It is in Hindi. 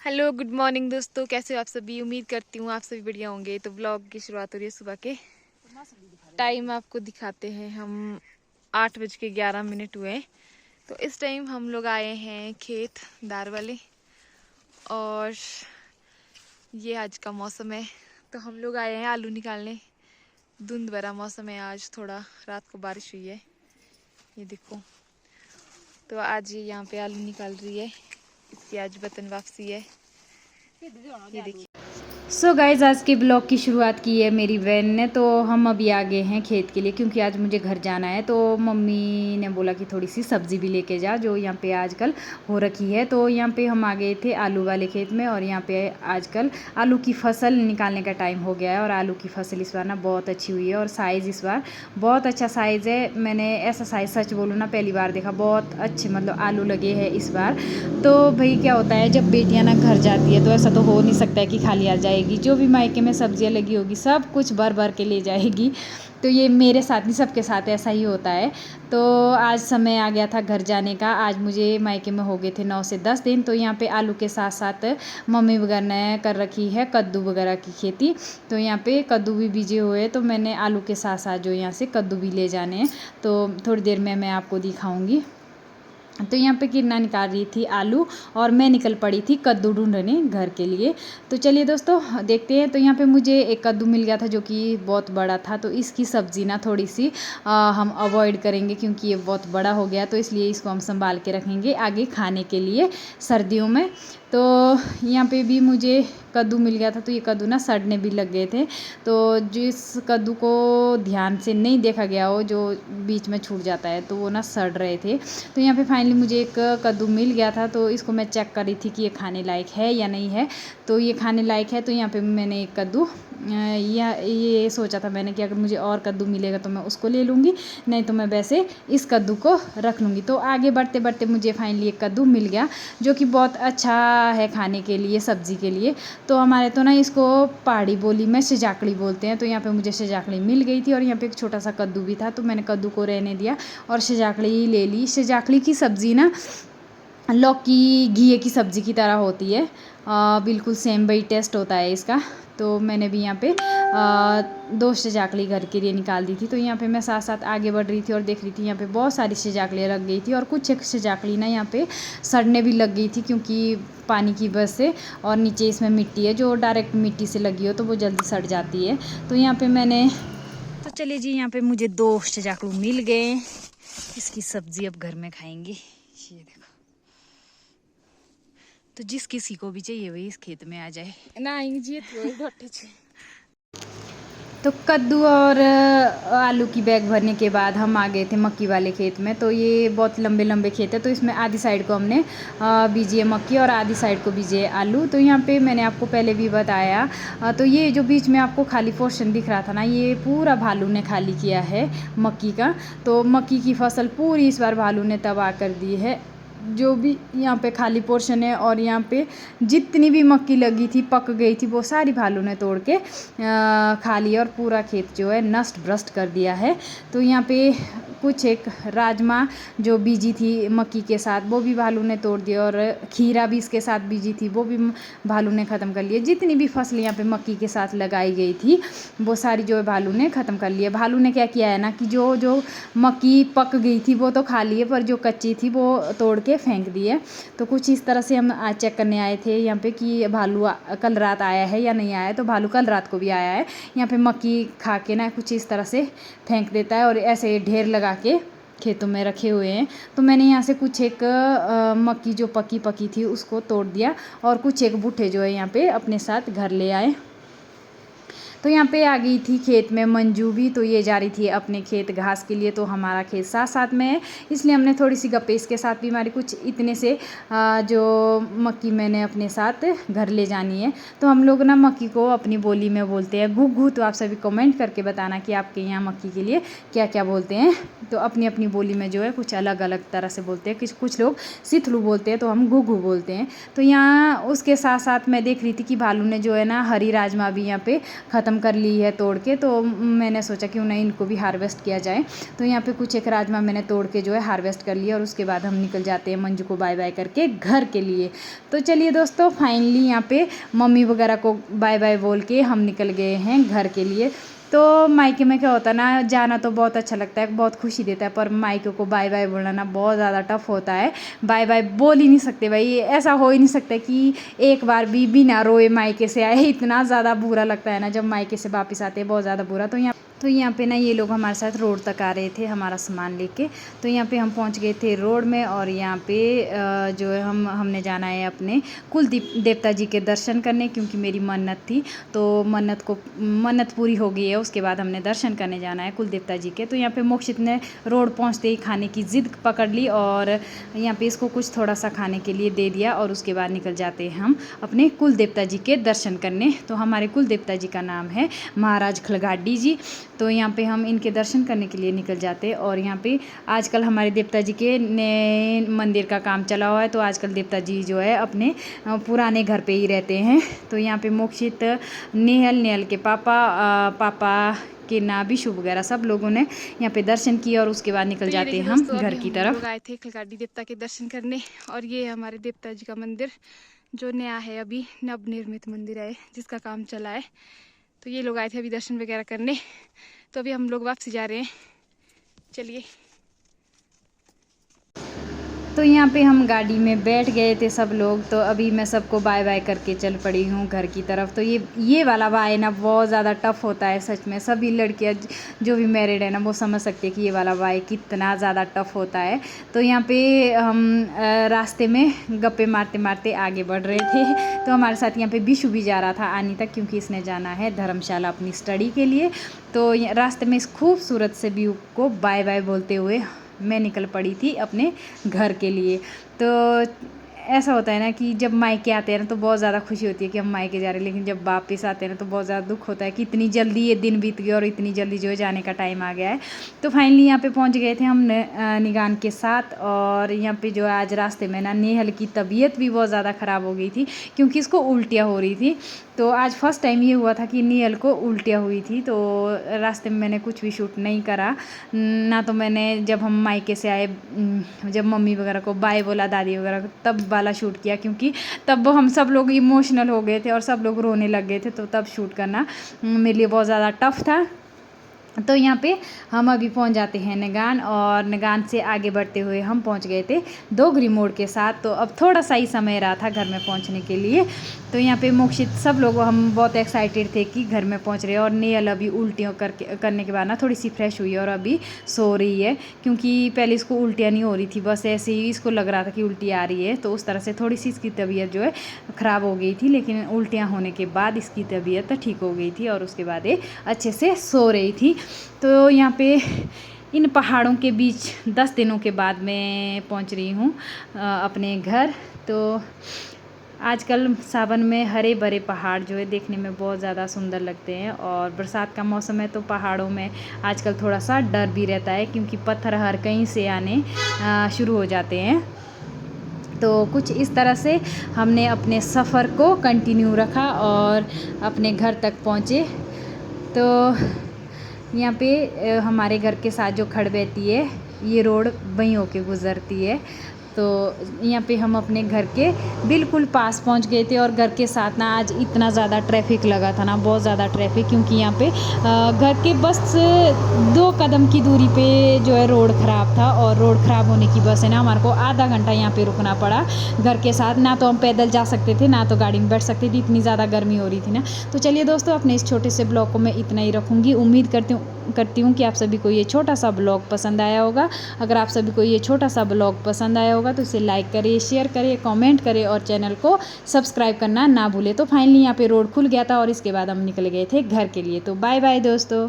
हेलो गुड मॉर्निंग दोस्तों, कैसे हो आप सभी। उम्मीद करती हूँ आप सभी बढ़िया होंगे। तो व्लॉग की शुरुआत हो रही है सुबह के। टाइम आपको दिखाते हैं, हम 8:11 हुए। तो इस टाइम हम लोग आए हैं खेत दार वाले, और ये आज का मौसम है। तो हम लोग आए हैं आलू निकालने। धुंध भरा मौसम है आज, थोड़ा रात को बारिश हुई है, ये देखो। तो आज ये यहाँ पे आलू निकाल रही है, इसकी आज वतन वापसी है, ये देखिए। सो गाइज आज के ब्लॉग की शुरुआत की है मेरी बहन ने। तो हम अभी आ गए हैं खेत के लिए, क्योंकि आज मुझे घर जाना है। तो मम्मी ने बोला कि थोड़ी सी सब्ज़ी भी लेके जा, जो यहाँ पे आजकल हो रखी है। तो यहाँ पे हम आ गए थे आलू वाले खेत में, और यहाँ पे आजकल आलू की फसल निकालने का टाइम हो गया है। और आलू की फसल इस बार ना बहुत अच्छी हुई है, और साइज़ इस बार बहुत अच्छा साइज़ है। मैंने ऐसा साइज़ सच बोलूँ ना पहली बार देखा। बहुत अच्छे मतलब आलू लगे हैं इस बार। तो भाई क्या होता है, जब बेटियां ना घर जाती है तो ऐसा तो हो नहीं सकता है कि खाली आ जाएगी। जो भी मायके में सब्जियां लगी होगी सब कुछ भर भर के ले जाएगी। तो ये मेरे साथ नहीं, सबके साथ ऐसा ही होता है। तो आज समय आ गया था घर जाने का। आज मुझे मायके में हो गए थे 9 से 10 दिन। तो यहाँ पे आलू के साथ साथ मम्मी वगैरह ने कर रखी है कद्दू वगैरह की खेती। तो यहाँ पे कद्दू भी बीजे हुए हैं। तो मैंने आलू के साथ साथ जो यहाँ से कद्दू भी ले जाने हैं, तो थोड़ी देर में मैं आपको दिखाऊँगी। तो यहाँ पे किरणा निकाल रही थी आलू, और मैं निकल पड़ी थी कद्दू ढूंढने घर के लिए। तो चलिए दोस्तों देखते हैं। तो यहाँ पे मुझे एक कद्दू मिल गया था जो कि बहुत बड़ा था। तो इसकी सब्ज़ी ना थोड़ी सी हम अवॉइड करेंगे, क्योंकि ये बहुत बड़ा हो गया। तो इसलिए इसको हम संभाल के रखेंगे आगे खाने के लिए सर्दियों में। तो यहाँ पे भी मुझे कद्दू मिल गया था। तो ये कद्दू ना सड़ने भी लग गए थे। तो जिस कद्दू को ध्यान से नहीं देखा गया हो, जो बीच में छूट जाता है, तो वो ना सड़ रहे थे। तो यहाँ पे फाइनली मुझे एक कद्दू मिल गया था। तो इसको मैं चेक कर रही थी कि ये खाने लायक है या नहीं है। तो ये खाने लायक है। तो यहाँ पे मैंने एक कद्दू ये सोचा था मैंने कि अगर मुझे और कद्दू मिलेगा तो मैं उसको ले लूँगी, नहीं तो मैं वैसे इस कद्दू को रख लूँगी। तो आगे बढ़ते बढ़ते मुझे फाइनली एक कद्दू मिल गया, जो कि बहुत अच्छा है खाने के लिए, सब्ज़ी के लिए। तो हमारे तो ना इसको पहाड़ी बोली में सिजाकड़ी बोलते हैं। तो यहाँ पे मुझे सिजाकड़ी मिल गई थी, और यहाँ पे एक छोटा सा कद्दू भी था। तो मैंने कद्दू को रहने दिया और सिजाकड़ी ले ली। सिजाकड़ी की सब्ज़ी ना लौकी घिए की सब्ज़ी की तरह होती है, बिल्कुल सेम वही टेस्ट होता है इसका। तो मैंने भी यहाँ पे 2 सिजाकड़ी घर के लिए निकाल दी थी। तो यहाँ पे मैं साथ साथ आगे बढ़ रही थी और देख रही थी, यहाँ पे बहुत सारी सिजाकड़ियाँ रख गई थी, और कुछ एक सिजाकड़ी ना यहाँ पे सड़ने भी लग गई थी, क्योंकि पानी की वजह से। और नीचे इसमें मिट्टी है, जो डायरेक्ट मिट्टी से लगी हो तो वो जल्दी सड़ जाती है। तो यहाँ पे मैंने तो चलिए जी, यहाँ पे मुझे 2 सिजाकड़ू मिल गए। इसकी सब्ज़ी अब घर में खाएंगे। ये देखो, तो जिस किसी को भी चाहिए वही इस खेत में आ जाए ना जी ढोटे छे। तो कद्दू और आलू की बैग भरने के बाद हम आ गए थे मक्की वाले खेत में। तो ये बहुत लंबे लंबे खेत है। तो इसमें आधी साइड को हमने बीजी है मक्की, और आधी साइड को बीजे है आलू। तो यहाँ पे मैंने आपको पहले भी बताया। तो ये जो बीच में आपको खाली पोर्शन दिख रहा था ना, ये पूरा भालू ने खाली किया है मक्की का। तो मक्की की फसल पूरी इस बार भालू ने तबाह कर दी है। जो भी यहाँ पे खाली पोर्शन है, और यहाँ पे जितनी भी मक्की लगी थी पक गई थी, वो सारी भालू ने तोड़ के खा लिया, और पूरा खेत जो है नष्ट भ्रष्ट कर दिया है। तो यहाँ पे कुछ एक राजमा जो बीजी थी मक्की के साथ, वो भी भालू ने तोड़ दिया, और खीरा भी इसके साथ बीजी थी, वो भी भालू ने ख़त्म कर लिया। जितनी भी फसल यहाँ पे मक्की के साथ लगाई गई थी, वो सारी जो है भालू ने ख़त्म कर लिया। भालू ने क्या किया है ना, कि जो जो मक्की पक गई थी वो तो खा लिए, पर जो कच्ची थी वो तोड़ के फेंक दी है। तो कुछ इस तरह से हम आज चेक करने आए थे यहाँ पे कि भालू कल रात आया है या नहीं आया है। तो भालू कल रात को भी आया है। यहाँ पे मक्की खा के ना कुछ इस तरह से फेंक देता है, और ऐसे ढेर लगा के खेतों में रखे हुए हैं। तो मैंने यहाँ से कुछ एक मक्की जो पकी पकी थी उसको तोड़ दिया, और कुछ एक बूटे जो है यहाँ पे अपने साथ घर ले आए। तो यहाँ पे आ गई थी खेत में मंजू भी। तो ये जा रही थी अपने खेत घास के लिए। तो हमारा खेत साथ साथ में है, इसलिए हमने थोड़ी सी गप्पे इसके साथ भी मारी। कुछ इतने से जो मक्की मैंने अपने साथ घर ले जानी है। तो हम लोग ना मक्की को अपनी बोली में बोलते हैं घुघू। तो आप सभी कमेंट करके बताना कि आपके यहाँ मक्की के लिए क्या क्या बोलते हैं। तो अपनी अपनी बोली में जो है कुछ अलग अलग तरह से बोलते हैं। कुछ लोग सिथलू बोलते हैं, तो हम घुघू बोलते हैं। तो यहाँ उसके साथ साथ मैं देख रही थी कि भालू ने जो है ना हरी राजमा भी यहाँ पे ख़त्म ख़त्म कर ली है तोड़ के, तो मैंने सोचा क्यों नहीं इनको भी हार्वेस्ट किया जाए। तो यहाँ पे कुछ एक राजमा मैंने तोड़ के जो है हार्वेस्ट कर लिया और उसके बाद हम निकल जाते हैं मंजू को बाय बाय करके घर के लिए। तो चलिए दोस्तों, फाइनली यहाँ पे मम्मी वगैरह को बाय बाय बोल के हम निकल गए हैं घर के लिए। तो मायके में क्या होता है ना, जाना तो बहुत अच्छा लगता है, बहुत खुशी देता है, पर मायके को बाय बाय बोलना ना बहुत ज़्यादा टफ होता है। बाय बाय बोल ही नहीं सकते भाई, ऐसा हो ही नहीं सकता कि एक बार भी बिना रोए मायके से आए। इतना ज़्यादा बुरा लगता है ना जब मायके से वापस आते हैं, बहुत ज़्यादा बुरा। तो यहाँ पे ना ये लोग हमारे साथ रोड तक आ रहे थे हमारा सामान लेके। तो यहाँ पे हम पहुँच गए थे रोड में, और यहाँ पे जो है हमने जाना है अपने कुल देवता जी के दर्शन करने, क्योंकि मेरी मन्नत थी। तो मन्नत पूरी हो गई है, उसके बाद हमने दर्शन करने जाना है कुल देवता जी के। तो यहाँ पे मोक्षित ने रोड पहुँचते ही खाने की ज़िद पकड़ ली, और यहाँ पे इसको कुछ थोड़ा सा खाने के लिए दे दिया, और उसके बाद निकल जाते हैं हम अपने कुल देवता जी के दर्शन करने। तो हमारे कुल देवता जी का नाम है महाराज खलगाडी जी। तो यहाँ पे हम इनके दर्शन करने के लिए निकल जाते हैं। और यहाँ पे आजकल हमारे देवता जी के नए मंदिर का काम चला हुआ है, तो आजकल देवता जी जो है अपने पुराने घर पे ही रहते हैं। तो यहाँ पे मोक्षित, नेहल के पापा के ना विशु वगैरह सब लोगों ने यहाँ पे दर्शन किया, और उसके बाद निकल जाते हैं हम घर की तरफ। लोग आए थे खलगाडी देवता के दर्शन करने, और ये हमारे देवता जी का मंदिर जो नया है, अभी नवनिर्मित मंदिर है जिसका काम चला है। तो ये लोग आए थे अभी दर्शन वगैरह करने, तो अभी हम लोग वापसी जा रहे हैं। चलिए। तो यहाँ पे हम गाड़ी में बैठ गए थे सब लोग। तो अभी मैं सबको बाय बाय करके चल पड़ी हूँ घर की तरफ। तो ये वाला बाय ना बहुत ज़्यादा टफ होता है सच में। सभी लड़कियाँ जो भी मैरिड है ना वो समझ सकते हैं कि ये वाला बाय कितना ज़्यादा टफ होता है। तो यहाँ पे हम रास्ते में गप्पे मारते मारते आगे बढ़ रहे थे। तो हमारे साथ यहाँ पे विशु भी जा रहा था आनी तक, क्योंकि इसने जाना है धर्मशाला अपनी स्टडी के लिए। तो रास्ते में इस खूबसूरत से व्यू को बाय बाय बोलते हुए मैं निकल पड़ी थी अपने घर के लिए। तो ऐसा होता है ना कि जब मायके आते हैं ना तो बहुत ज़्यादा खुशी होती है कि हम मायके जा रहे हैं, लेकिन जब वापस आते हैं ना तो बहुत ज़्यादा दुख होता है कि इतनी जल्दी ये दिन बीत गया और इतनी जल्दी जो है जाने का टाइम आ गया है। तो फाइनली यहाँ पे पहुँच गए थे हम निगान के साथ। और यहाँ पे जो है आज रास्ते में ना नेहल की तबीयत भी बहुत ज़्यादा ख़राब हो गई थी, क्योंकि इसको उल्टियाँ हो रही थी। तो आज फर्स्ट टाइम ये हुआ था कि नेहल को उल्टियाँ हुई थी। तो रास्ते में मैंने कुछ भी शूट नहीं करा ना। तो मैंने जब हम मायके से आए, जब मम्मी वगैरह को बाय बोला, दादी वगैरह को, तब वाला शूट किया, क्योंकि तब हम सब लोग इमोशनल हो गए थे और सब लोग रोने लग गए थे। तो तब शूट करना मेरे लिए बहुत ज़्यादा टफ था। तो यहाँ पे हम अभी पहुँच जाते हैं निगान, और निगान से आगे बढ़ते हुए हम पहुँच गए थे दोगरी मोड़ के साथ। तो अब थोड़ा सा ही समय रहा था घर में पहुँचने के लिए। तो यहाँ पे मोक्षित सब लोग हम बहुत एक्साइटेड थे कि घर में पहुँच रहे हैं। और नेहल अभी उल्टियों करने के बाद ना थोड़ी सी फ्रेश हुई है और अभी सो रही है, क्योंकि पहले इसको उल्टियाँ नहीं हो रही थी, बस ऐसे ही इसको लग रहा था कि उल्टी आ रही है। तो उस तरह से थोड़ी सी इसकी तबीयत जो है ख़राब हो गई थी, लेकिन उल्टियाँ होने के बाद इसकी तबीयत ठीक हो गई थी और उसके बाद ये अच्छे से सो रही थी। तो यहाँ पे इन पहाड़ों के बीच 10 दिनों के बाद मैं पहुँच रही हूँ अपने घर। तो आजकल सावन में हरे भरे पहाड़ जो है देखने में बहुत ज़्यादा सुंदर लगते हैं, और बरसात का मौसम है तो पहाड़ों में आजकल थोड़ा सा डर भी रहता है, क्योंकि पत्थर हर कहीं से आने शुरू हो जाते हैं। तो कुछ इस तरह से हमने अपने सफ़र को कंटिन्यू रखा और अपने घर तक पहुँचे। तो यहाँ पे हमारे घर के साथ जो खड़ बहती है, ये रोड वहीं होके गुज़रती है। तो यहाँ पे हम अपने घर के बिल्कुल पास पहुँच गए थे। और घर के साथ ना आज इतना ज़्यादा ट्रैफिक लगा था ना, बहुत ज़्यादा ट्रैफिक, क्योंकि यहाँ पे घर के बस 2 कदम की दूरी पे जो है रोड ख़राब था। और रोड ख़राब होने की वजह से ना हमारे को आधा घंटा यहाँ पे रुकना पड़ा घर के साथ। ना तो हम पैदल जा सकते थे, ना तो गाड़ी में बैठ सकते थे, इतनी ज़्यादा गर्मी हो रही थी ना। तो चलिए दोस्तों, अपने इस छोटे से ब्लॉग को मैं इतना ही रखूँगी। उम्मीद करती हूँ कि आप सभी को ये छोटा सा ब्लॉग पसंद आया होगा। अगर आप सभी को ये छोटा सा ब्लॉग पसंद आया होगा तो इसे लाइक करें, शेयर करें, कमेंट करें और चैनल को सब्सक्राइब करना ना भूलें। तो फाइनली यहाँ पे रोड खुल गया था और इसके बाद हम निकल गए थे घर के लिए। तो बाय बाय दोस्तों।